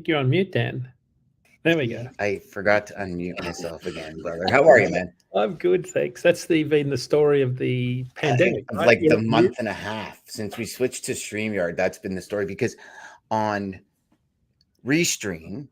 think you're on mute, Dan. There we go. I forgot to unmute myself again, brother. How are you, man? I'm good, thanks. That's been the story of the pandemic, right? Like the month and a half since we switched to StreamYard. That's been the story, because on Restream,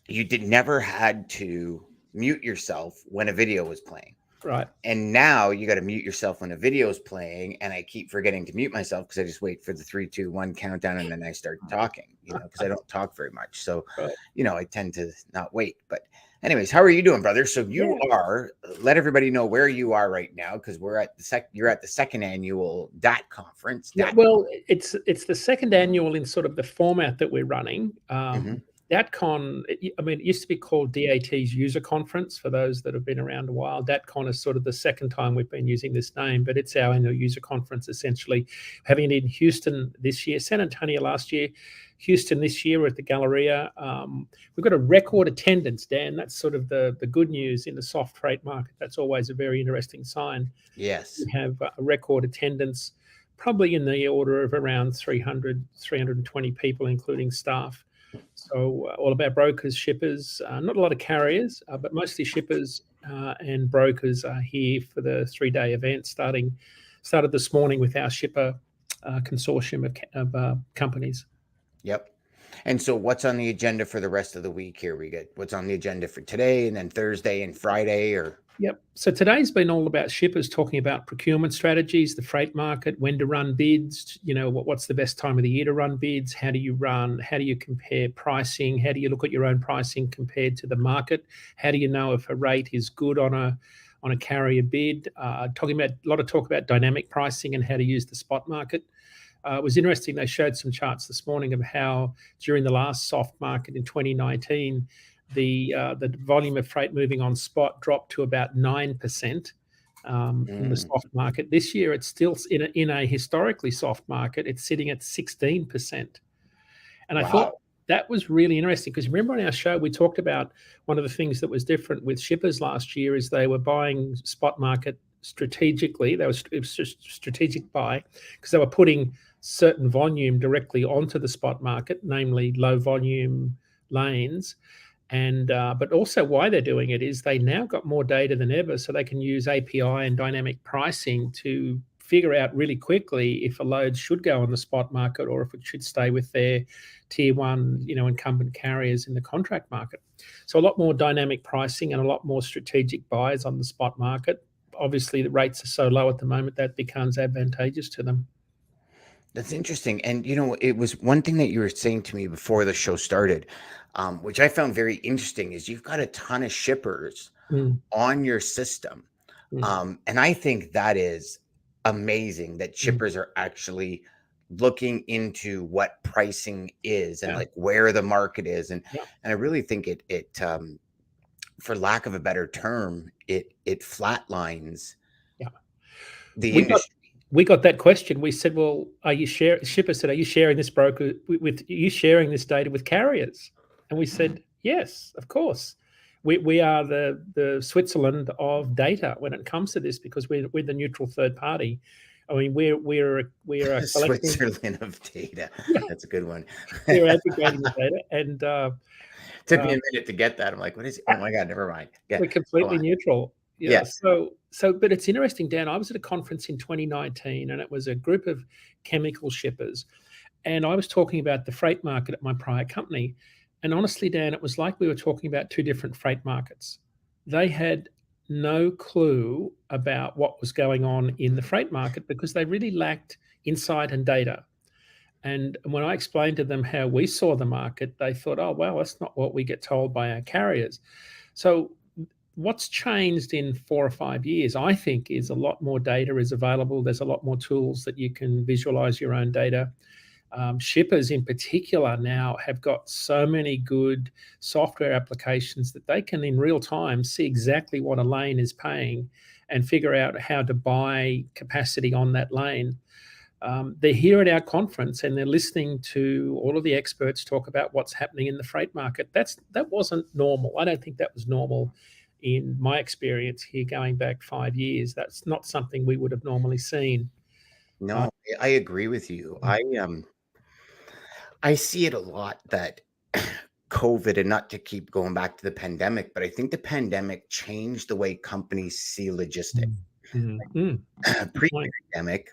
you never had to mute yourself when a video was playing. Right. And now you got to mute yourself when a video is playing, and I keep forgetting to mute myself because I just wait for the 3, 2, 1 countdown, and then I start talking, because I don't talk very much. So, I tend to not wait. But anyways, how are you doing, brother? So you are, let everybody know where you are right now, because we're at you're at the second annual DAT conference. Well, it's the second annual in sort of the format that we're running. DatCon, I mean, it used to be called DAT's User Conference for those that have been around a while. DatCon is sort of the second time we've been using this name, but it's our annual user conference, essentially. Having it in Houston this year, San Antonio last year, Houston this year, we're at the Galleria. We've got a record attendance, Dan. That's sort of the good news in the soft freight market. That's always a very interesting sign. Yes. We have a record attendance, probably in the order of around 300, 320 people, including staff. So all of our brokers, shippers, not a lot of carriers, but mostly shippers and brokers are here for the 3-day event. Started this morning with our shipper consortium of companies. Yep. And so what's on the agenda for the rest of the week here? We get what's on the agenda for today, and then Thursday and Friday, or? Yep. So today's been all about shippers talking about procurement strategies, the freight market, when to run bids, what's the best time of the year to run bids, how do you compare pricing, how do you look at your own pricing compared to the market, how do you know if a rate is good on a carrier bid, a lot of talk about dynamic pricing and how to use the spot market. It was interesting, they showed some charts this morning of how during the last soft market in 2019, the volume of freight moving on spot dropped to about 9% in the soft market. This year, it's still in a historically soft market. It's sitting at 16%, and I thought that was really interesting, because remember on our show we talked about one of the things that was different with shippers last year is they were buying spot market strategically. It was a strategic buy because they were putting certain volume directly onto the spot market, namely low volume lanes. And but also why they're doing it is they now got more data than ever, so they can use API and dynamic pricing to figure out really quickly if a load should go on the spot market or if it should stay with their tier one, incumbent carriers in the contract market. So a lot more dynamic pricing and a lot more strategic buys on the spot market. Obviously, the rates are so low at the moment that becomes advantageous to them. That's interesting. And, it was one thing that you were saying to me before the show started, which I found very interesting, is you've got a ton of shippers on your system. And I think that is amazing that shippers are actually looking into what pricing is and like where the market is. And I really think it for lack of a better term, it flatlines the industry. We got that question. We said, well, shipper said, are you sharing this data with carriers? And we said, yes, of course. We are the Switzerland of data when it comes to this, because we're the neutral third party. I mean, we're a Switzerland of data. That's a good one. We're aggregating the data, and took me a minute to get that. I'm like, what is it? Oh my God, never mind. We're completely neutral. Yes. But it's interesting, Dan. I was at a conference in 2019, and it was a group of chemical shippers, and I was talking about the freight market at my prior company, And honestly, Dan, it was like we were talking about two different freight markets. They had no clue about what was going on in the freight market because they really lacked insight and data. And when I explained to them how we saw the market, they thought, oh, well, that's not what we get told by our carriers. So what's changed in 4 or 5 years, I think, is a lot more data is available. There's a lot more tools that you can visualize your own data. Shippers in particular now have got so many good software applications that they can in real time see exactly what a lane is paying and figure out how to buy capacity on that lane. They're here at our conference and they're listening to all of the experts talk about what's happening in the freight market. That wasn't normal. I don't think that was normal in my experience here going back 5 years. That's not something we would have normally seen. No, I agree with you. I see it a lot that COVID, and not to keep going back to the pandemic, but I think the pandemic changed the way companies see logistics. Pre-pandemic,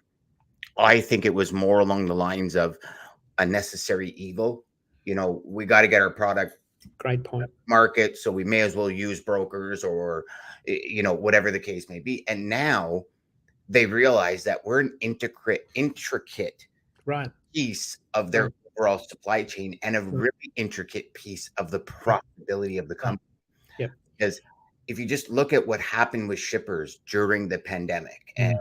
I think it was more along the lines of a necessary evil. We got to get our product Great point. Market, so we may as well use brokers or whatever the case may be. And now they realize that we're an intricate piece of their overall supply chain and a really intricate piece of the profitability of the company. Yeah. Because if you just look at what happened with shippers during the pandemic, and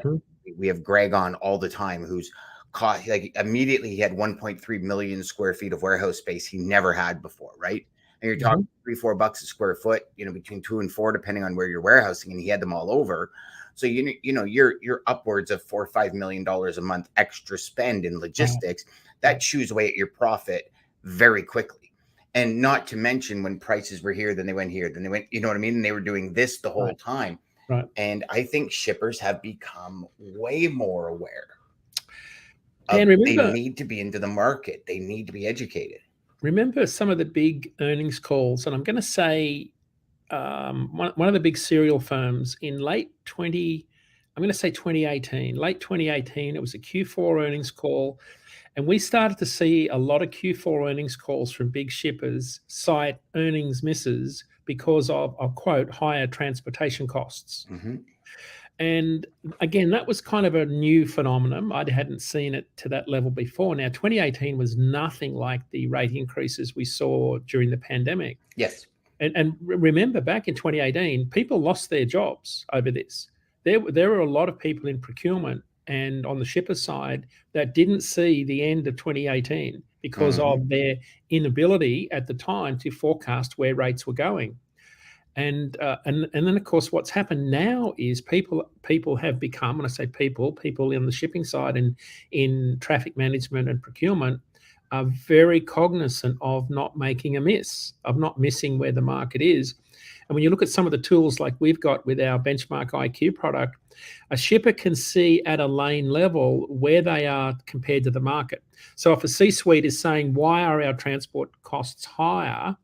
we have Greg on all the time, who's caught, like, immediately he had 1.3 million square feet of warehouse space he never had before, right? And you're talking $3-4 a square foot, between 2 and 4, depending on where you're warehousing, and he had them all over. So you're upwards of $4 or $5 million a month extra spend in logistics. That chews away at your profit very quickly. And not to mention when prices were here, then they went here, then they went, you know what I mean? And they were doing this the whole time. Right. And I think shippers have become way more aware. And remember, they need to be into the market. They need to be educated. Remember some of the big earnings calls, and I'm going to say one of the big cereal firms in late 2018, it was a Q4 earnings call. And we started to see a lot of Q4 earnings calls from big shippers cite earnings misses because of, I'll quote, higher transportation costs. And again, that was kind of a new phenomenon. I hadn't seen it to that level before. Now, 2018 was nothing like the rate increases we saw during the pandemic. Yes. And remember, back in 2018, people lost their jobs over this. There were a lot of people in procurement and on the shipper side that didn't see the end of 2018 because of their inability at the time to forecast where rates were going. And then, of course, what's happened now is people have become, when I say people in the shipping side and in traffic management and procurement are very cognizant of not making a miss, of not missing where the market is. And when you look at some of the tools like we've got with our Benchmark IQ product, a shipper can see at a lane level where they are compared to the market. So if a C-suite is saying, why are our transport costs higher?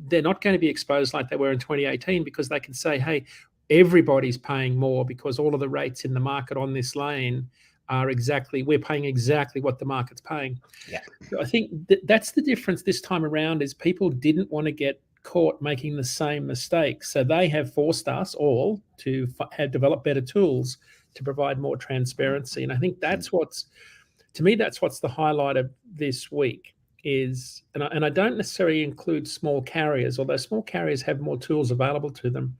They're not going to be exposed like they were in 2018 because they can say, hey, everybody's paying more because all of the rates in the market on this lane are we're paying exactly what the market's paying. Yeah. So I think that's the difference this time around is people didn't want to get caught making the same mistakes. So they have forced us all to have developed better tools to provide more transparency. And I think that's what's the highlight of this week. And I don't necessarily include small carriers, although small carriers have more tools available to them.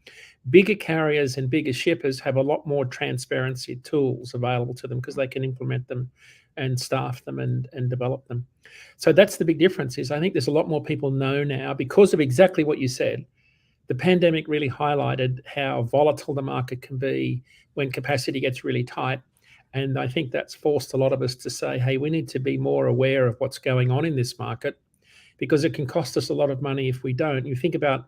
Bigger carriers and bigger shippers have a lot more transparency tools available to them because they can implement them and staff them and develop them. So that's the big difference is I think there's a lot more people know now because of exactly what you said. The pandemic really highlighted how volatile the market can be when capacity gets really tight. And I think that's forced a lot of us to say, hey, we need to be more aware of what's going on in this market because it can cost us a lot of money if we don't. You think about,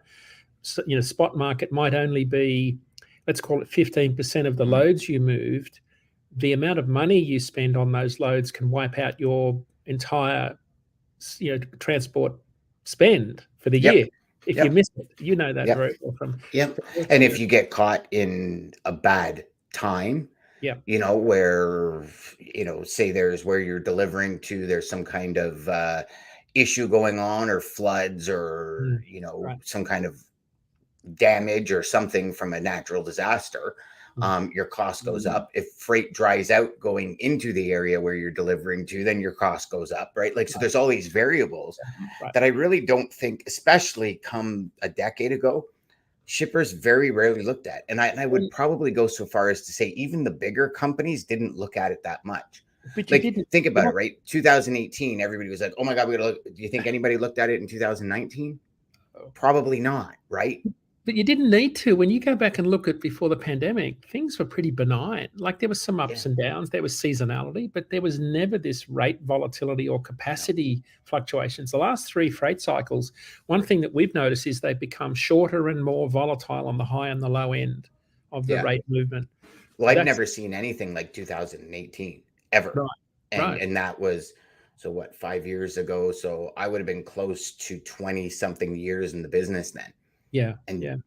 spot market might only be, let's call it 15% of the loads you moved. The amount of money you spend on those loads can wipe out your entire, transport spend for the year. If you miss it, that very well from. And if you get caught in a bad time, where, say there's where you're delivering to, there's some kind of issue going on, or floods, or some kind of damage or something from a natural disaster, your cost goes up. If freight dries out going into the area where you're delivering to, then your cost goes up, right? Like, so there's all these variables that I really don't think, especially come a decade ago, shippers very rarely looked at. And I would probably go so far as to say even the bigger companies didn't look at it that much. But like, think about it, right? 2018, everybody was like, oh my God, we gotta look. Do you think anybody looked at it in 2019? Probably not, right? But you didn't need to. When you go back and look at before the pandemic, things were pretty benign. Like, there was some ups and downs, there was seasonality, but there was never this rate volatility or capacity fluctuations. The last 3 freight cycles, one thing that we've noticed is they've become shorter and more volatile on the high and the low end of the rate movement. Well, I've never seen anything like 2018 ever. And that was, so what, 5 years ago? So I would have been close to 20 something years in the business then.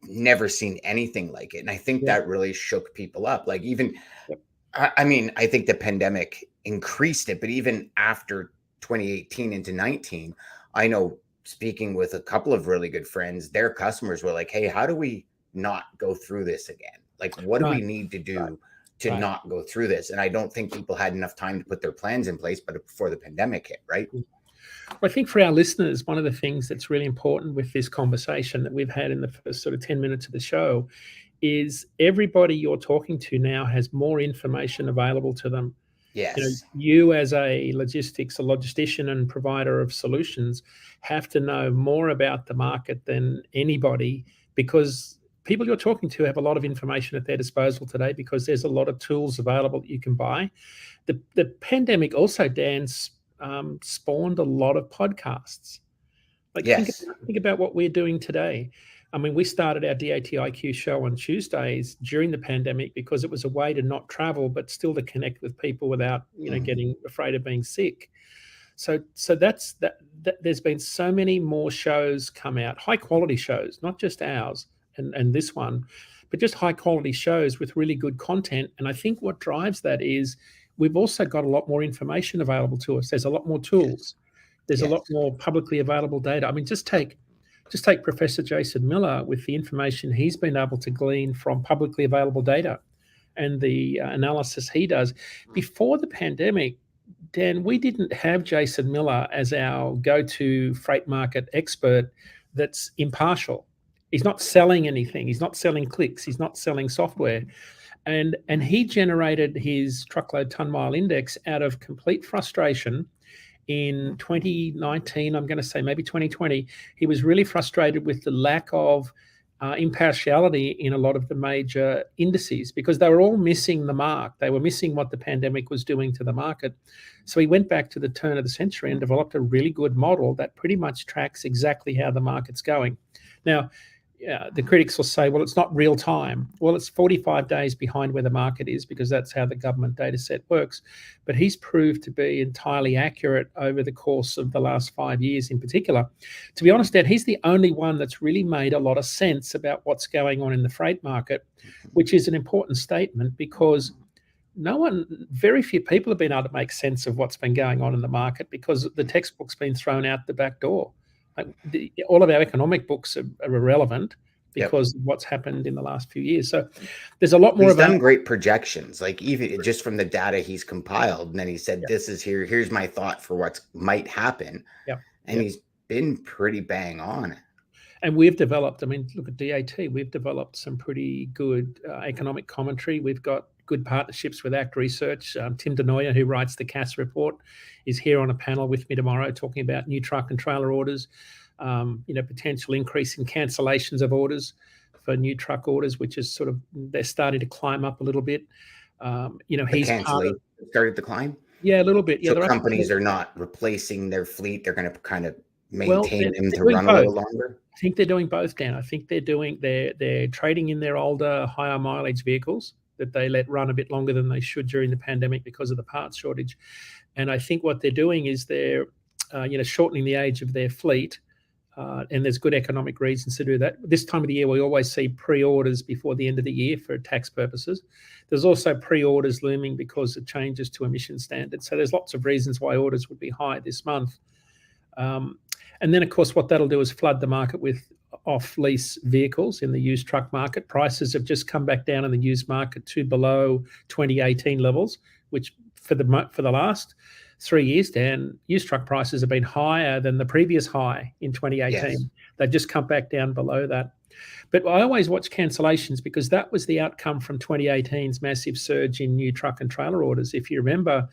Never seen anything like it. And I think that really shook people up. Like, even, I mean, I think the pandemic increased it, but even after 2018 into 19, I know, speaking with a couple of really good friends, their customers were like, hey, how do we not go through this again? Like, what do we need to do to not go through this? And I don't think people had enough time to put their plans in place, but before the pandemic hit, right? I think for our listeners, one of the things that's really important with this conversation that we've had in the first sort of 10 minutes of the show is everybody you're talking to now has more information available to them. Yes. You as a logistician and provider of solutions have to know more about the market than anybody, because people you're talking to have a lot of information at their disposal today, because there's a lot of tools available that you can buy. The pandemic also, Dan, spawned a lot of podcasts. Like, think about what we're doing today. I mean, we started our DATIQ show on Tuesdays during the pandemic because it was a way to not travel, but still to connect with people without, getting afraid of being sick. So that's that. There's been so many more shows come out, high quality shows, not just ours and this one, but just high quality shows with really good content. And I think what drives that is we've also got a lot more information available to us. There's a lot more tools. There's a lot more publicly available data. I mean, just take Professor Jason Miller with the information he's been able to glean from publicly available data and the analysis he does. Before the pandemic, Dan, we didn't have Jason Miller as our go-to freight market expert that's impartial. He's not selling anything. He's not selling clicks. He's not selling software. And he generated his truckload ton-mile index out of complete frustration in 2019, I'm going to say maybe 2020. He was really frustrated with the lack of impartiality in a lot of the major indices, because they were all missing the mark. They were missing what the pandemic was doing to the market. So he went back to the turn of the century and developed a really good model that pretty much tracks exactly how the market's going. Now, the critics will say, well, it's not real time. Well, it's 45 days behind where the market is, because that's how the government data set works. But he's proved to be entirely accurate over the course of the last 5 years in particular. To be honest, Dad, he's the only one that's really made a lot of sense about what's going on in the freight market, which is an important statement, because very few people have been able to make sense of what's been going on in the market, because the textbook's been thrown out the back door. All of our economic books are irrelevant because of what's happened in the last few years. So there's a lot more. He's done great projections, like even just from the data he's compiled. And then he said, this is here's my thought for what might happen. And he's been pretty bang on. And we've developed, I mean, look at DAT, we've developed some pretty good economic commentary. We've got good partnerships with ACT Research. Tim Denoyer, who writes the CAS report, is here on a panel with me tomorrow talking about new truck and trailer orders, potential increase in cancellations of orders for new truck orders, which is sort of, they're starting to climb up a little bit. He's started to climb? Yeah, a little bit. So companies are not replacing their fleet. They're going to kind of maintain them to run a little longer. I think they're doing both, Dan. I think they're trading in their older, higher mileage vehicles that they let run a bit longer than they should during the pandemic because of the parts shortage. And I think what they're doing is they're, shortening the age of their fleet. And there's good economic reasons to do that. This time of the year, we always see pre-orders before the end of the year for tax purposes. There's also pre-orders looming because of changes to emission standards. So there's lots of reasons why orders would be high this month. And then, of course, what that'll do is flood the market with off-lease vehicles in the used truck market. Prices have just come back down in the used market to below 2018 levels, which for the last 3 years, Dan, used truck prices have been higher than the previous high in 2018. Yes. They've just come back down below that. But I always watch cancellations because that was the outcome from 2018's massive surge in new truck and trailer orders. If you remember,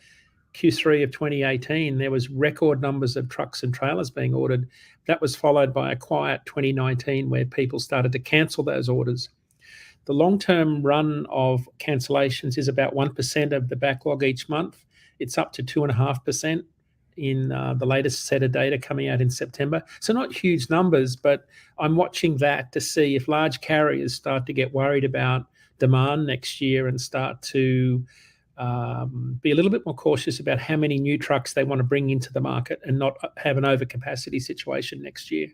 Q3 of 2018, there was record numbers of trucks and trailers being ordered. That was followed by a quiet 2019 where people started to cancel those orders. The long-term run of cancellations is about 1% of the backlog each month. It's up to 2.5% in the latest set of data coming out in September. So not huge numbers, but I'm watching that to see if large carriers start to get worried about demand next year and start to be a little bit more cautious about how many new trucks they want to bring into the market and not have an overcapacity situation next year.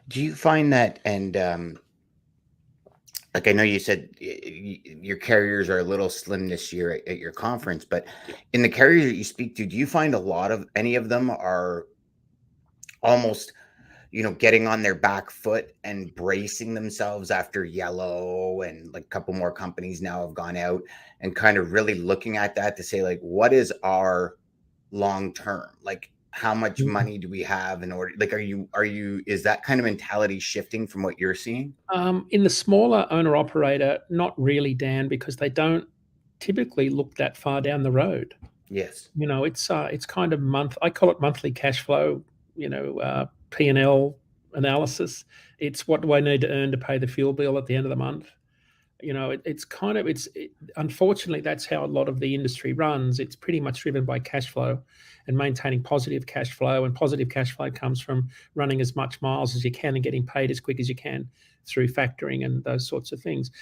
Do you find that, and like I know you said your carriers are a little slim this year at your conference, but in the carriers that you speak to, do you find any of them are almost, getting on their back foot and bracing themselves after Yellow, and like a couple more companies now have gone out and kind of really looking at that to say, like, what is our long term? Like, how much money do we have in order? Like, is that kind of mentality shifting from what you're seeing? In the smaller owner operator, not really, Dan, because they don't typically look that far down the road. Yes. It's kind of I call it monthly cash flow, P&L analysis. It's what do I need to earn to pay the fuel bill at the end of the month? Unfortunately, that's how a lot of the industry runs. It's pretty much driven by cash flow and maintaining positive cash flow. And positive cash flow comes from running as much miles as you can and getting paid as quick as you can through factoring and those sorts of things.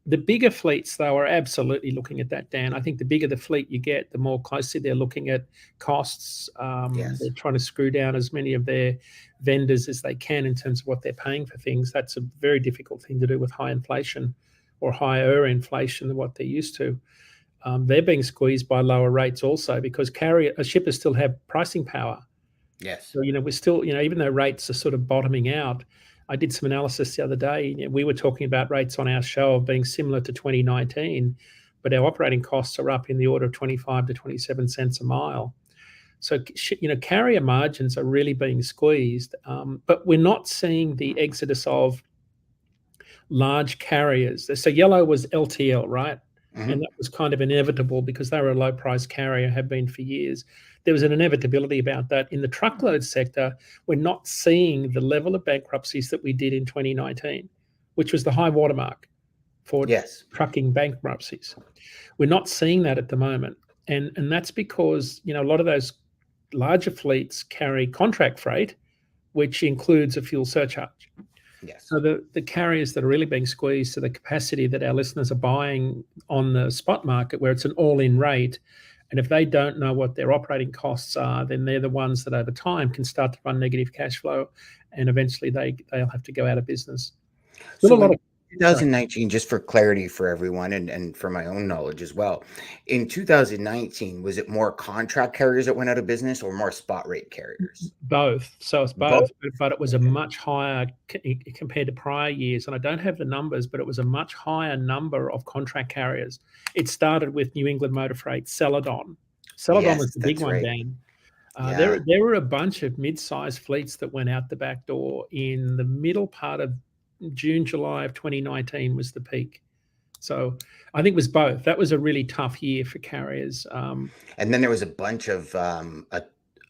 The bigger fleets, though, are absolutely looking at that, Dan. I think the bigger the fleet you get, the more closely they're looking at costs. Yes. They're trying to screw down as many of their vendors as they can in terms of what they're paying for things. That's a very difficult thing to do with high inflation or higher inflation than what they're used to. They're being squeezed by lower rates also because shippers still have pricing power. Yes. So, we're still, even though rates are sort of bottoming out, I did some analysis the other day. We were talking about rates on our show of being similar to 2019, but our operating costs are up in the order of 25 to 27 cents a mile. So, carrier margins are really being squeezed, but we're not seeing the exodus of large carriers. So Yellow was LTL, right? Mm-hmm. And that was kind of inevitable because they were a low price carrier, have been for years. There was an inevitability about that. In the truckload sector, we're not seeing the level of bankruptcies that we did in 2019, which was the high watermark for trucking bankruptcies. We're not seeing that at the moment. And that's because, a lot of those larger fleets carry contract freight, which includes a fuel surcharge. Yes. So the carriers that are really being squeezed to the capacity that our listeners are buying on the spot market, where it's an all-in rate, and if they don't know what their operating costs are, then they're the ones that over time can start to run negative cash flow, and eventually they'll have to go out of business. So in 2019, just for clarity for everyone and for my own knowledge as well, in 2019, was it more contract carriers that went out of business or more spot rate carriers? Both. So it's both. But it was a much higher compared to prior years. And I don't have the numbers, but it was a much higher number of contract carriers. It started with New England Motor Freight, Celadon. Celadon was the big one, Dan. There were a bunch of mid-sized fleets that went out the back door in the middle part of June, July of 2019 was the peak. So I think it was both. That was a really tough year for carriers. And then there was a bunch of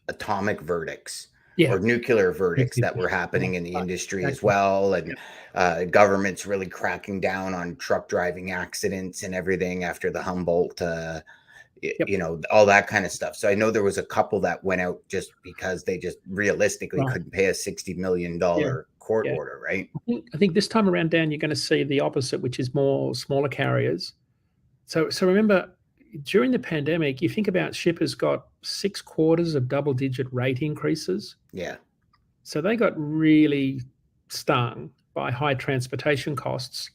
atomic verdicts or nuclear verdicts that were happening in the industry as well. And governments really cracking down on truck driving accidents and everything after the Humboldt, all that kind of stuff. So I know there was a couple that went out just because they just realistically couldn't pay a $60 million court order, right? I think this time around, Dan, you're going to see the opposite, which is more smaller carriers. So remember, during the pandemic, you think about shippers got 6 quarters of double-digit rate increases. Yeah. So they got really stung by high transportation costs.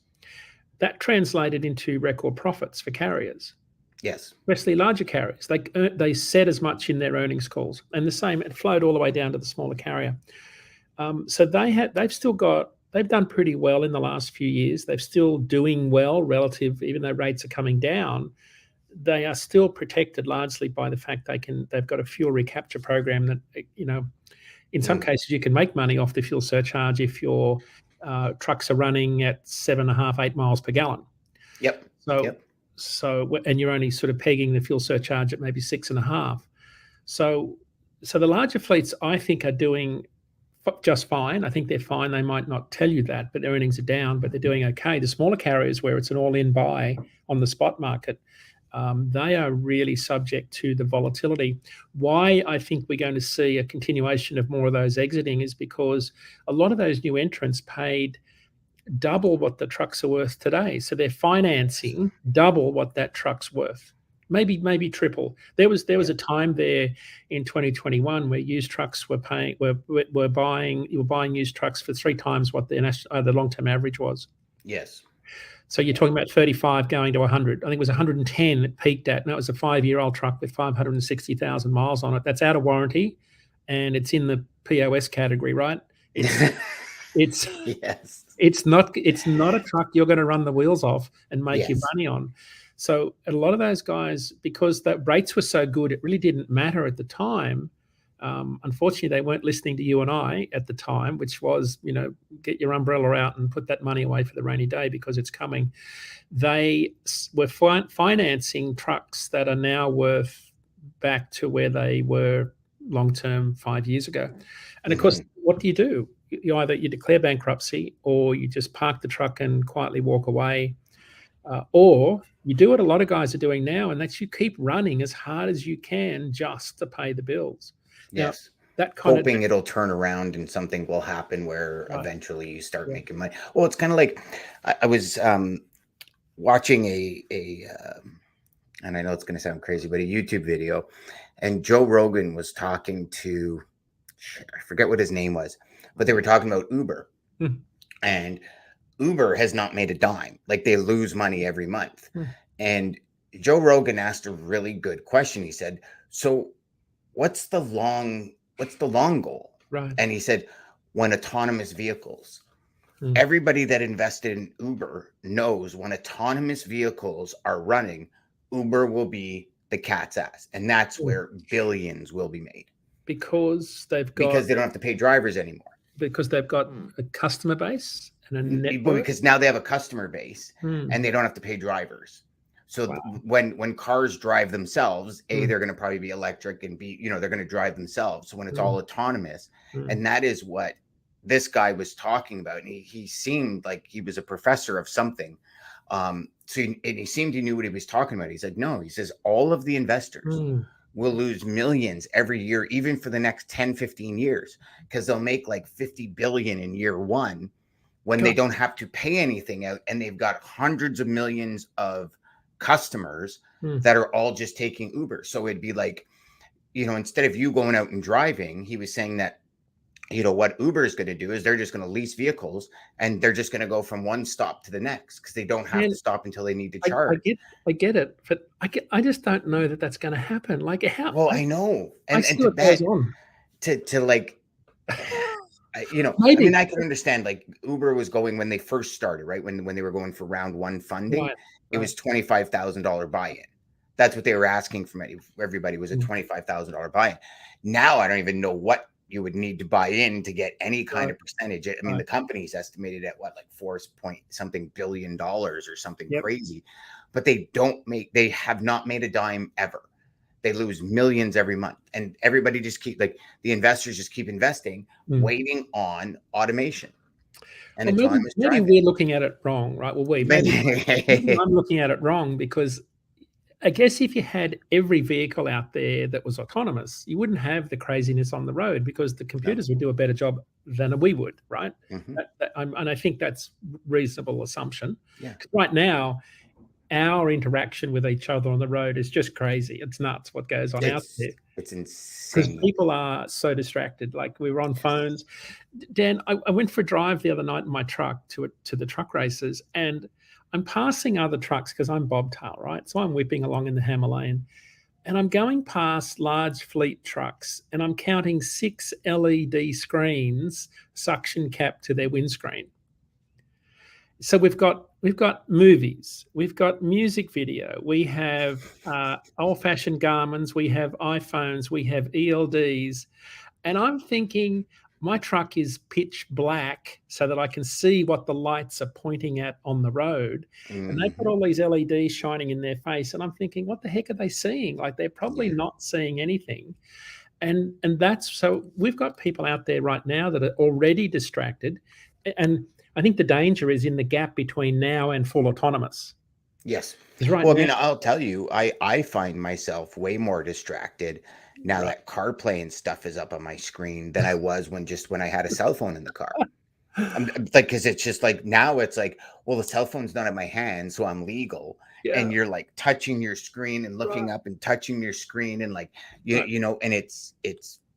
That translated into record profits for carriers. Yes. Especially larger carriers. They said as much in their earnings calls, and the same, it flowed all the way down to the smaller carrier. So they've done pretty well in the last few years. They're still doing well relative, even though rates are coming down. They are still protected largely by the fact they've got a fuel recapture program that, in some cases you can make money off the fuel surcharge if your trucks are running at 7.5, 8 miles per gallon. Yep. So, and you're only sort of pegging the fuel surcharge at maybe 6.5. So the larger fleets, I think, are doing just fine. I think they're fine. They might not tell you that, but their earnings are down, but they're doing okay. The smaller carriers, where it's an all-in buy on the spot market, they are really subject to the volatility. Why I think we're going to see a continuation of more of those exiting is because a lot of those new entrants paid double what the trucks are worth today. So they're financing double what that truck's worth, maybe triple. There was a time there in 2021 where used trucks you were buying used trucks for 3 times what the long-term average was. Yes. So you're talking about 35 going to 100. I think it was 110 it peaked at, and that was a 5-year-old truck with 560,000 miles on it. That's out of warranty, and it's in the POS category, right? It's yes. It's not a truck you're going to run the wheels off and make your money on. So a lot of those guys, because the rates were so good, it really didn't matter at the time. Unfortunately, they weren't listening to you and I at the time, which was, get your umbrella out and put that money away for the rainy day because it's coming. They were financing trucks that are now worth back to where they were long-term 5 years ago. And of course, what do? You declare bankruptcy, or you just park the truck and quietly walk away, or you do what a lot of guys are doing now, and that's you keep running as hard as you can just to pay the bills. Yes. Now, hoping it'll turn around and something will happen where eventually you start making money. Well, it's kind of like I was watching and I know it's going to sound crazy, but a YouTube video, and Joe Rogan was talking to, I forget what his name was, but they were talking about Uber. And Uber has not made a dime. Like, they lose money every month. And Joe Rogan asked a really good question. He said, so what's the long goal? Right. And he said, when autonomous vehicles, everybody that invested in Uber knows when autonomous vehicles are running, Uber will be the cat's ass. And that's where billions will be made. Because they don't have to pay drivers anymore. Because they've got a customer base and a network. Because now they have a customer base and they don't have to pay drivers. So when cars drive themselves, they're going to probably be electric, and they're going to drive themselves. So when it's all autonomous, and that is what this guy was talking about. And he seemed like he was a professor of something. He seemed he knew what he was talking about. He said, no, he says all of the investors will lose millions every year, even for the next 10, 15 years, because they'll make like 50 billion in year one when they don't have to pay anything out. And they've got hundreds of millions of customers that are all just taking Uber. So it'd be like, instead of you going out and driving, he was saying that, what Uber is going to do is they're just going to lease vehicles, and they're just going to go from one stop to the next because they don't have to stop until they need to charge. I get it, but I just don't know that that's going to happen. Like, how? Well, I know, and to bet to like, maybe. I mean, I can understand, like, Uber was going when they first started, right? When they were going for round one funding, it was $25,000 buy-in. That's what they were asking from everybody, was a $25,000 buy-in. Now I don't even know what you would need to buy in to get any kind of percentage. I mean, the company's estimated at what, like $4 billion or something crazy, but they have not made a dime ever. They lose millions every month, and everybody just the investors just keep investing, waiting on automation. And maybe we're looking at it wrong, right? Well, maybe I'm looking at it wrong, because I guess if you had every vehicle out there that was autonomous, you wouldn't have the craziness on the road, because the computers would do a better job than we would, right? And I think that's a reasonable assumption. Right now, our interaction with each other on the road is just crazy. It's nuts what goes on out there. It's because insane. people are so distracted. Like we were on phones. Dan, I went for a drive the other night in my truck to the truck races, and I'm passing other trucks because I'm bobtail, right? So I'm whipping along in the Hammer Lane, and I'm going past large fleet trucks, and I'm counting 6 LED screens suction cap to their windscreen. So we've got movies, we've got music video, we have old-fashioned Garmins, we have iPhones, we have ELDs, and I'm thinking my truck is pitch black so that I can see what the lights are pointing at on the road. And they've got all these LEDs shining in their face, and I'm thinking, what the heck are they seeing? Like they're probably not seeing anything. And that's so we've got people out there right now that are already distracted, and I think the danger is in the gap between now and full autonomous. Yes. Right Well, I now, mean, I'll tell you, I find myself way more distracted now that CarPlay and stuff is up on my screen than I was when I had a cell phone in the car. I'm like, because it's just like now it's like, well, the cell phone's not in my hand, so I'm legal. And you're like touching your screen and looking up and touching your screen and like you know, and it's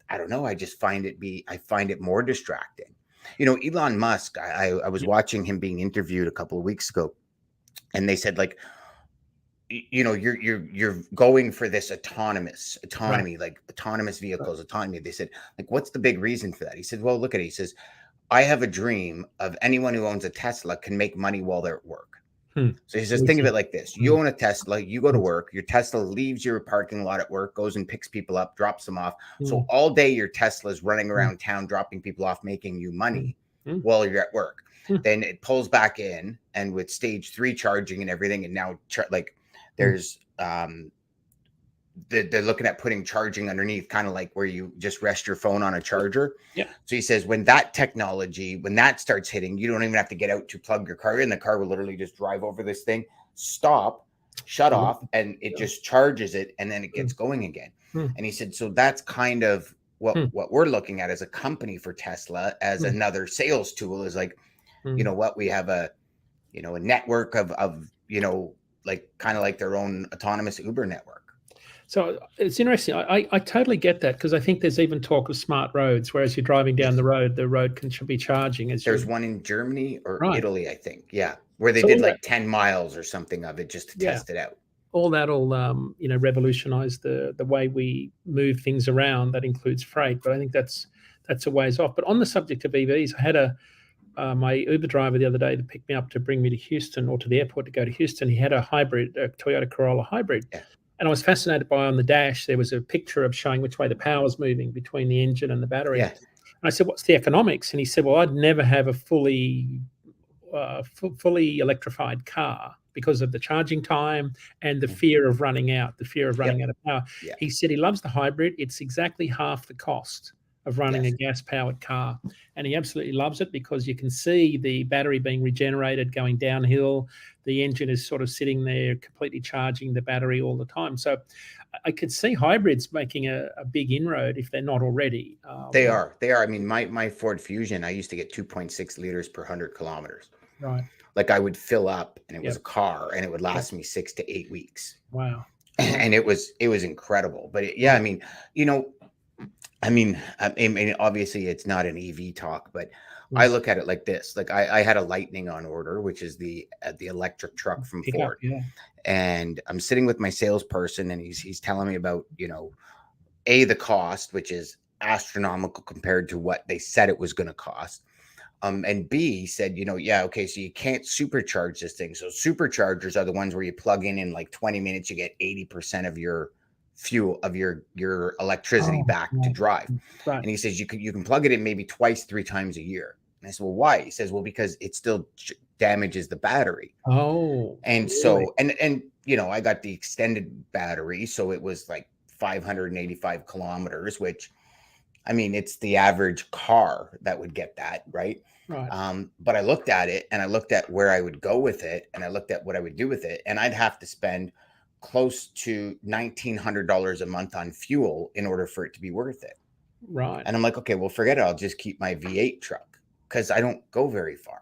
I don't know, I find it more distracting. You know, Elon Musk, I was watching him being interviewed a couple of weeks ago, and they said like, you know, you're going for this autonomy, like autonomous vehicles, autonomy. They said, like, what's the big reason for that? He said, well, look at it. He says, I have a dream of anyone who owns a Tesla can make money while they're at work. So he says, think of it like this. You own a Tesla, you go to work, your Tesla leaves your parking lot at work, goes and picks people up, drops them off. So all day your Tesla's running around town, dropping people off, making you money while you're at work. Then it pulls back in, and with stage 3 charging and everything, and now like there's they're looking at putting charging underneath, kind of like where you just rest your phone on a charger. So he says when that technology, when that starts hitting, you don't even have to get out to plug your car in. The car will literally just drive over this thing, stop, shut off, and it just charges it, and then it gets going again. And he said, so that's kind of what we're looking at as a company for Tesla, as another sales tool, is like, you know what, we have a network of like kind of like their own autonomous Uber network. So it's interesting. I totally get that, because I think there's even talk of smart roads, whereas you're driving down the road should be charging. There's one in Germany or Italy, I think. Yeah. Where they did like 10 miles or something of it just to test it out. All that revolutionize the way we move things around. That includes freight, but I think that's a ways off. But on the subject of EVs, I had my Uber driver the other day to pick me up to bring me to Houston, or to the airport to go to Houston. He had a Toyota Corolla hybrid. And I was fascinated by, on the dash, there was a picture of showing which way the power was moving between the engine and the battery. And I said, what's the economics? And he said, well, I'd never have a fully electrified car because of the charging time and the fear of running out, of power. He said he loves the hybrid. It's exactly half the cost of running a gas-powered car. And he absolutely loves it because you can see the battery being regenerated, going downhill. The engine is sort of sitting there completely charging the battery all the time. So I could see hybrids making a big inroad if they're not already. They are. I mean, my Ford Fusion, I used to get 2.6 liters per 100 kilometers. Right. Like I would fill up, and it was a car, and it would last me 6 to 8 weeks. Wow. And it was incredible. But I mean, I mean, obviously it's not an EV talk, but I look at it like this. Like I had a Lightning on order, which is the electric truck from Ford. And I'm sitting with my salesperson, and he's telling me about, the cost, which is astronomical compared to what they said it was going to cost. And B, he said, okay, so you can't supercharge this thing. So superchargers are the ones where you plug in like 20 minutes, you get 80% of your fuel, of your electricity back to drive. And he says you can plug it in maybe 2-3 times a year. And I said, well, why? He says, well, because it still damages the battery. And so and I got the extended battery, so it was like 585 kilometers, which, I mean, it's the average car that would get that, right? But I looked at it, and I looked at where I would go with it, and I looked at what I would do with it, and I'd have to spend close to $1,900 a month on fuel in order for it to be worth it. And I'm like, okay, well, forget it. I'll just keep my V8 truck, because I don't go very far.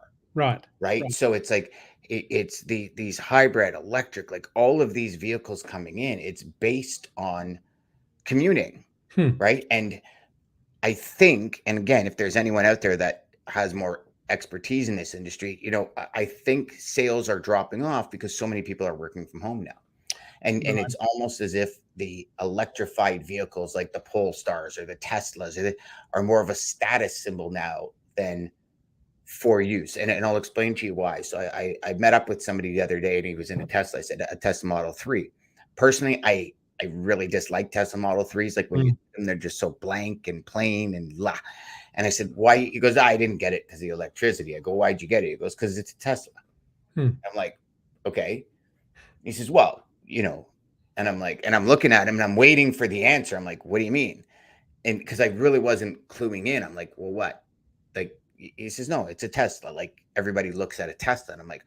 So it's like, it's these hybrid electric, like all of these vehicles coming in, it's based on commuting. right? And I think, and again, if there's anyone out there that has more expertise in this industry, I think sales are dropping off because so many people are working from home now. And it's almost as if the electrified vehicles like the Polestars or the Teslas are more of a status symbol now than for use. And I'll explain to you why. So I met up with somebody the other day and he was in a Tesla. I said, a Tesla Model 3. Personally, I really dislike Tesla Model 3s. Like when you see them, they're just so blank and plain and blah. And I said, why? He goes, I didn't get it because of the electricity. I go, why'd you get it? He goes, because it's a Tesla. I'm like, okay. He says, well, and I'm like, and I'm looking at him and I'm waiting for the answer. I'm like, what do you mean? And because I really wasn't cluing in. I'm like, well, what? Like, he says, no, it's a Tesla. Like everybody looks at a Tesla. And I'm like,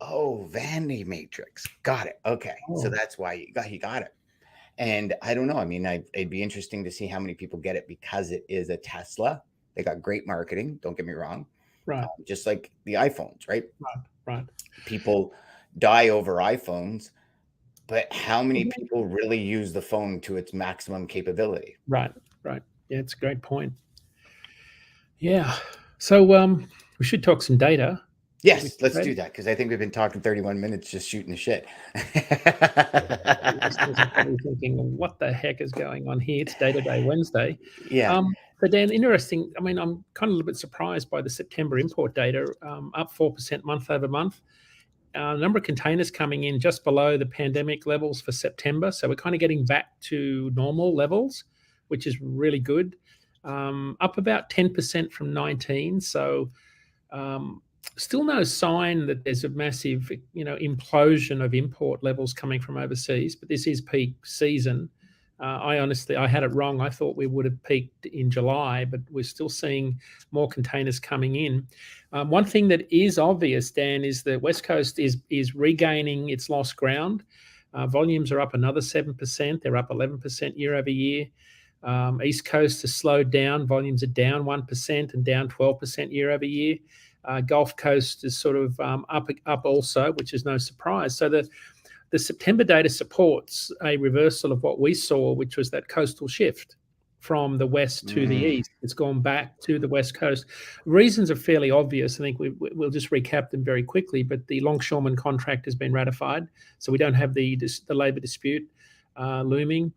oh, vanity matrix. Got it. Okay. So that's why he got it. And I don't know. I mean, it'd be interesting to see how many people get it because it is a Tesla. They got great marketing. Don't get me wrong. Right. Just like the iPhones, right? Right. People die over iPhones, but how many people really use the phone to its maximum capability? Right. Yeah, it's a great point. Yeah. So we should talk some data. Yes, let's do that because I think we've been talking 31 minutes just shooting the shit. Probably thinking, what the heck is going on here? It's Data Day Wednesday. Yeah. But Dan, interesting. I mean, I'm kind of a little bit surprised by the September import data, up 4% month over month. Number of containers coming in just below the pandemic levels for September. So we're kind of getting back to normal levels, which is really good. Up about 10% from 19. So still no sign that there's a massive, implosion of import levels coming from overseas, but this is peak season. I had it wrong. I thought we would have peaked in July, but we're still seeing more containers coming in. One thing that is obvious, Dan, is the West Coast is regaining its lost ground. Volumes are up another 7%. They're up 11% year over year. East Coast has slowed down. Volumes are down 1% and down 12% year over year. Gulf Coast is sort of up also, which is no surprise. So the September data supports a reversal of what we saw, which was that coastal shift from the west to the east. It's gone back to the West Coast. Reasons are fairly obvious. I think we'll just recap them very quickly, but the longshoreman contract has been ratified, so we don't have the labour dispute looming.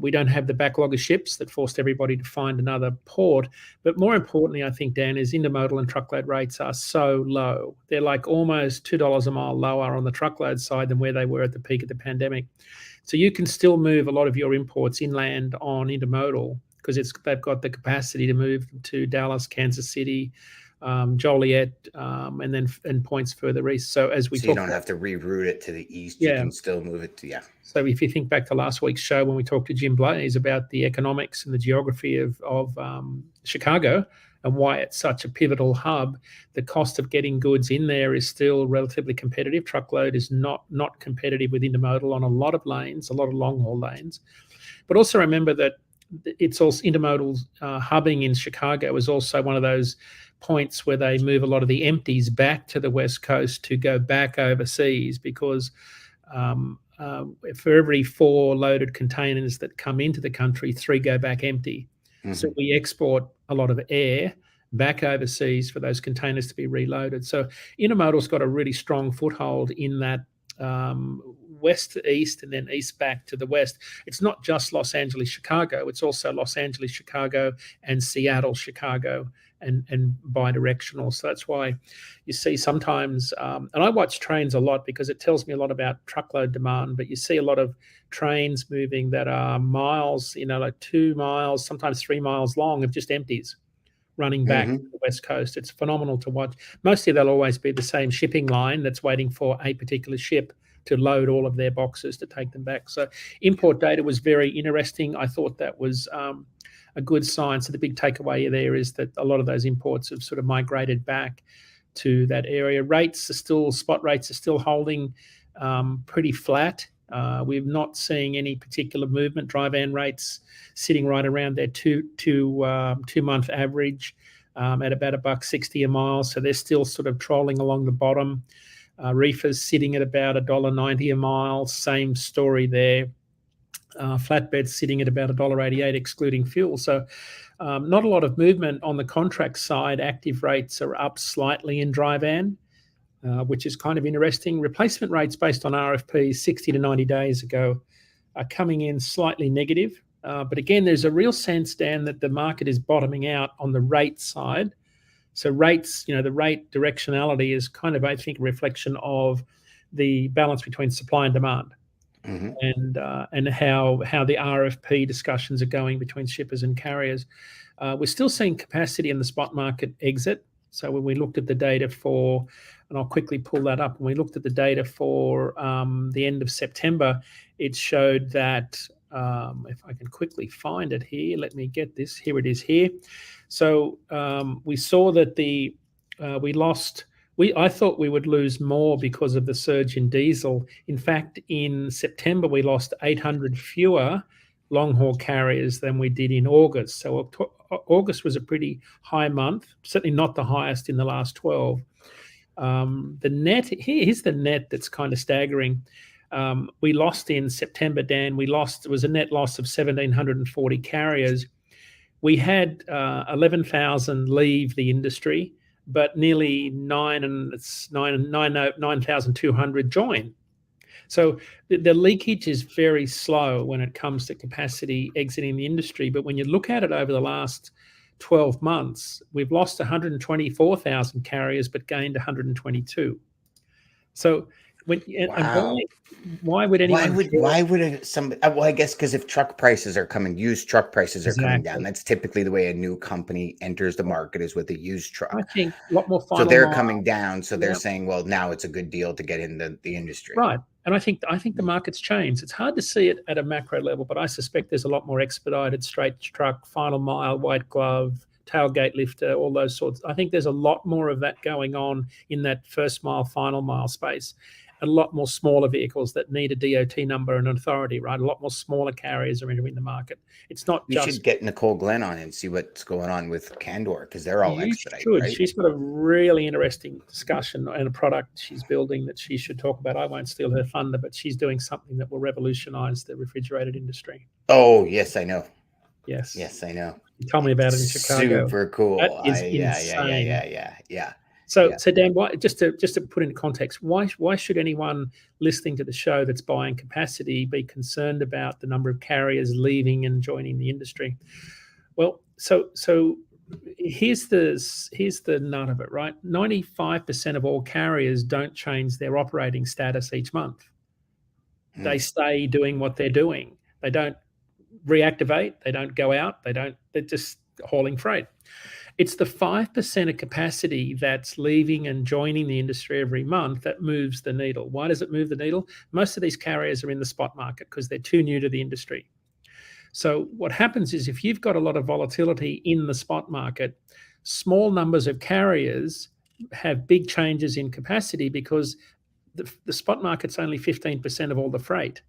We don't have the backlog of ships that forced everybody to find another port. But more importantly, I think, Dan, is intermodal and truckload rates are so low. They're like almost $2 a mile lower on the truckload side than where they were at the peak of the pandemic. So you can still move a lot of your imports inland on intermodal because they've got the capacity to move to Dallas, Kansas City, Joliet, and points further east. So you don't have to reroute it to the east. You can still move it to So if you think back to last week's show when we talked to Jim Blaze about the economics and the geography of Chicago and why it's such a pivotal hub, the cost of getting goods in there is still relatively competitive. Truckload is not competitive with intermodal on a lot of lanes, a lot of long haul lanes. But also remember that it's also intermodal hubbing in Chicago is also one of those points where they move a lot of the empties back to the West Coast to go back overseas because for every 4 loaded containers that come into the country, 3 go back empty. So we export a lot of air back overseas for those containers to be reloaded. So intermodal's got a really strong foothold in that west to east and then east back to the west. It's not just Los Angeles, Chicago. It's also Los Angeles, Chicago, and Seattle, Chicago, and bi-directional. So that's why you see sometimes, and I watch trains a lot because it tells me a lot about truckload demand, but you see a lot of trains moving that are miles, like 2 miles, sometimes 3 miles long of just empties running back to the West Coast. It's phenomenal to watch. Mostly they'll always be the same shipping line that's waiting for a particular ship to load all of their boxes to take them back. So import data was very interesting. I thought that was a good sign. So the big takeaway there is that a lot of those imports have sort of migrated back to that area. Spot rates are still holding pretty flat. We're not seeing any particular movement. Dry van rates sitting right around their two-month average at about $1.60 a mile. So they're still sort of trolling along the bottom. Reefers sitting at about $1.90 a mile. Same story there. Flatbeds sitting at about $1.88 excluding fuel. So not a lot of movement on the contract side. Active rates are up slightly in dry van, which is kind of interesting. Replacement rates based on RFPs 60 to 90 days ago are coming in slightly negative. But again, there's a real sense, Dan, that the market is bottoming out on the rate side. So rates, the rate directionality is kind of, I think, a reflection of the balance between supply and demand. And how the RFP discussions are going between shippers and carriers. We're still seeing capacity in the spot market exit. So when we looked at the data for, and I'll quickly pull that up, when we looked at the data for the end of September, it showed that, if I can quickly find it here, let me get this, here it is here. So we saw that I thought we would lose more because of the surge in diesel. In fact, in September, we lost 800 fewer long-haul carriers than we did in August. So August was a pretty high month, certainly not the highest in the last 12. The net, here's the net that's kind of staggering. We lost in September, Dan, it was a net loss of 1,740 carriers. We had 11,000 leave the industry, but nearly 9,200 join. So the leakage is very slow when it comes to capacity exiting the industry. But when you look at it over the last 12 months, we've lost 124,000 carriers, but gained 122. So Wow. Why would anyone? Why would somebody? Well, I guess because if used truck prices are coming down, that's typically the way a new company enters the market, is with a used truck. I think a lot more final So they're mile. coming down. So they're saying, well, now it's a good deal to get in the industry. Right. And I think the market's changed. It's hard to see it at a macro level, but I suspect there's a lot more expedited, straight truck, final mile, white glove, tailgate lifter, all those sorts. I think there's a lot more of that going on in that first mile, final mile space. A lot more smaller vehicles that need a DOT number and authority, right? A lot more smaller carriers are entering the market. It's not You should get Nicole Glenn on and see what's going on with Candor, because they're all expedited, right? She's got a really interesting discussion and a product she's building that she should talk about. I won't steal her thunder, but she's doing something that will revolutionize the refrigerated industry. Oh, yes, I know. Yes. Yes, I know. You told me about it in Chicago. Super cool. That is insane. Yeah. So Dan, just to put into context, why should anyone listening to the show that's buying capacity be concerned about the number of carriers leaving and joining the industry? Well, so here's the nut of it, right? 95% of all carriers don't change their operating status each month. They stay doing what they're doing. They don't reactivate. They don't go out. They're just hauling freight. It's the 5% of capacity that's leaving and joining the industry every month that moves the needle. Why does it move the needle? Most of these carriers are in the spot market because they're too new to the industry. So what happens is, if you've got a lot of volatility in the spot market, small numbers of carriers have big changes in capacity because the spot market's only 15% of all the freight.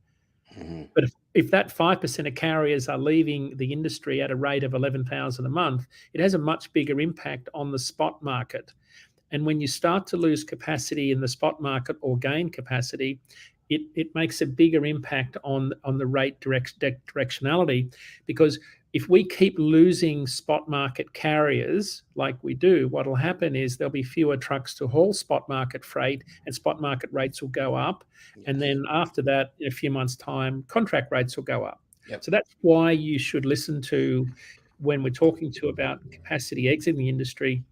But if that 5% of carriers are leaving the industry at a rate of 11,000 a month, it has a much bigger impact on the spot market. And when you start to lose capacity in the spot market or gain capacity, it makes a bigger impact on the rate directionality, because if we keep losing spot market carriers like we do, what will happen is there'll be fewer trucks to haul spot market freight, and spot market rates will go up. Yes. And then after that, in a few months' time, contract rates will go up. Yep. So that's why you should listen to, when we're talking to about capacity exiting the industry,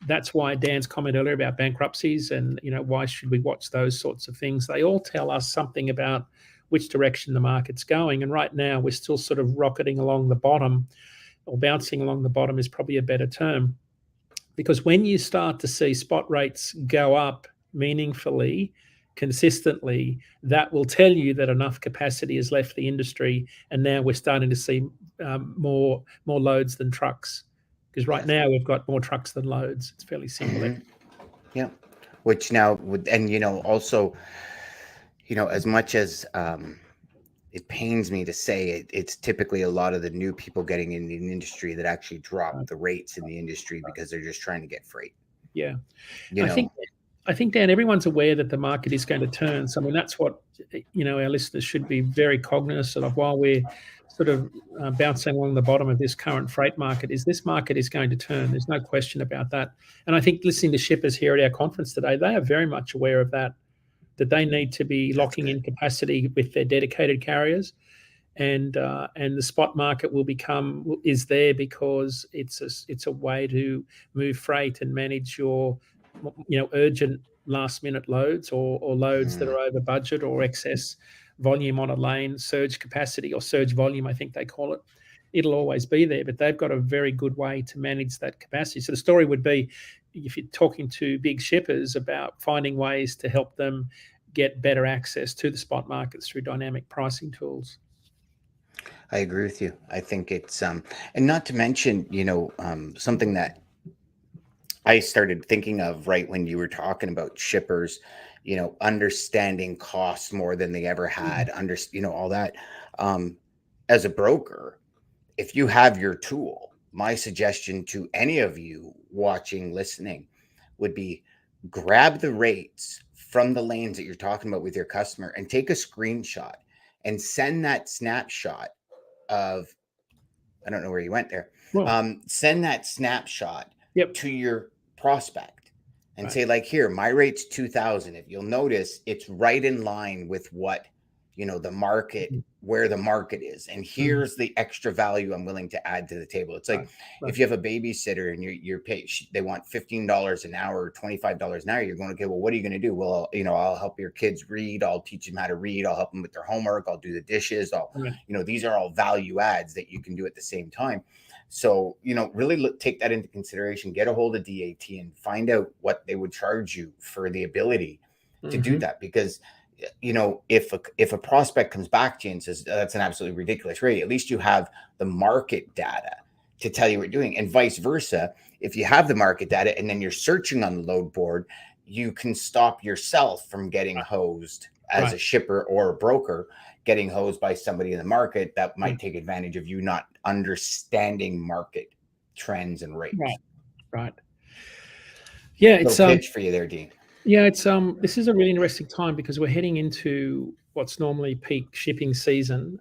that's why Dan's comment earlier about bankruptcies and, why should we watch those sorts of things? They all tell us something about which direction the market's going. And right now we're still sort of rocketing along the bottom, or bouncing along the bottom is probably a better term. Because when you start to see spot rates go up meaningfully, consistently, that will tell you that enough capacity has left the industry. And now we're starting to see more loads than trucks. Because right now we've got more trucks than loads. It's fairly simple. Yeah. Which now would, and also, as much as it pains me to say it, it's typically a lot of the new people getting in the industry that actually drop the rates in the industry because they're just trying to get freight. Yeah. I think, Dan, everyone's aware that the market is going to turn. So, I mean, that's what, our listeners should be very cognizant of while we're sort of bouncing along the bottom of this current freight market, is this market is going to turn. There's no question about that. And I think listening to shippers here at our conference today, they are very much aware of that they need to be locking in capacity with their dedicated carriers. And the spot market is there because it's a way to move freight and manage your urgent last minute loads or loads that are over budget or excess volume on a lane, surge capacity or surge volume, I think they call it. It'll always be there, but they've got a very good way to manage that capacity. So the story would be, if you're talking to big shippers about finding ways to help them get better access to the spot markets through dynamic pricing tools. I agree with you. I think it's and not to mention, something that I started thinking of right when you were talking about shippers, understanding costs more than they ever had, all that. As a broker, if you have your tool, my suggestion to any of you watching, listening, would be grab the rates from the lanes that you're talking about with your customer and take a screenshot and send that snapshot of, I don't know where you went there. Send that snapshot to your prospect and say, like, here, my rate's 2,000. If you'll notice, it's right in line with what, the market, where the market is. And here's the extra value I'm willing to add to the table. It's like, if you have a babysitter and you're paid, they want $15 an hour or $25 an hour, you're going, okay, well, what are you going to do? Well, I'll help your kids read. I'll teach them how to read. I'll help them with their homework. I'll do the dishes. These are all value adds that you can do at the same time. So, really take that into consideration, get a hold of DAT and find out what they would charge you for the ability to do that. Because, if a prospect comes back to you and says, that's an absolutely ridiculous rate, at least you have the market data to tell you what you're doing. And vice versa, if you have the market data and then you're searching on the load board, you can stop yourself from getting hosed as a shipper or a broker, getting hosed by somebody in the market that might take advantage of you not understanding market trends and rates. Right. Yeah, it's a pitch for you there, Dean. Yeah, it's this is a really interesting time because we're heading into what's normally peak shipping season.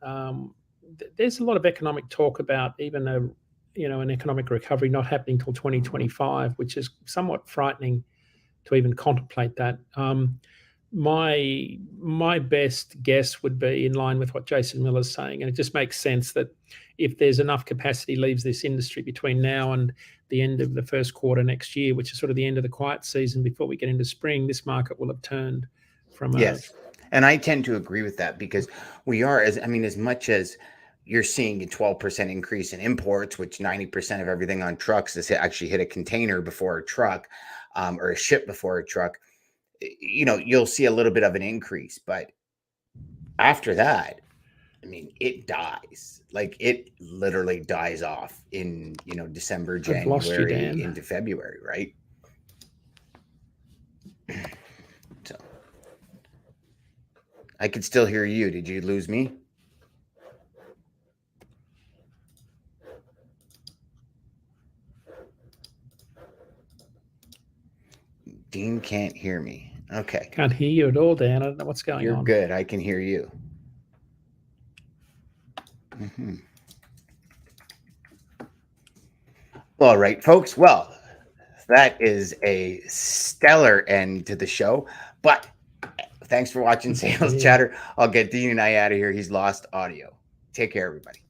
There's a lot of economic talk about even an economic recovery not happening till 2025, which is somewhat frightening to even contemplate that. My best guess would be in line with what Jason Miller's saying, and it just makes sense that if there's enough capacity leaves this industry between now and the end of the first quarter next year, which is sort of the end of the quiet season before we get into spring, this market will have turned from yes. And I tend to agree with that because we are, as much as you're seeing a 12% increase in imports, which 90% of everything on trucks is actually hit a container before a truck or a ship before a truck, you'll see a little bit of an increase. But after that, it dies. Like, it literally dies off in, December, January into February, right? So I could still hear you. Did you lose me? Dean can't hear me. Okay. Can't hear you at all, Dan. I don't know what's going on. You're good. I can hear you. All right, folks. Well, that is a stellar end to the show. But thanks for watching Sales Chatter. I'll get Dean and I out of here. He's lost audio. Take care, everybody.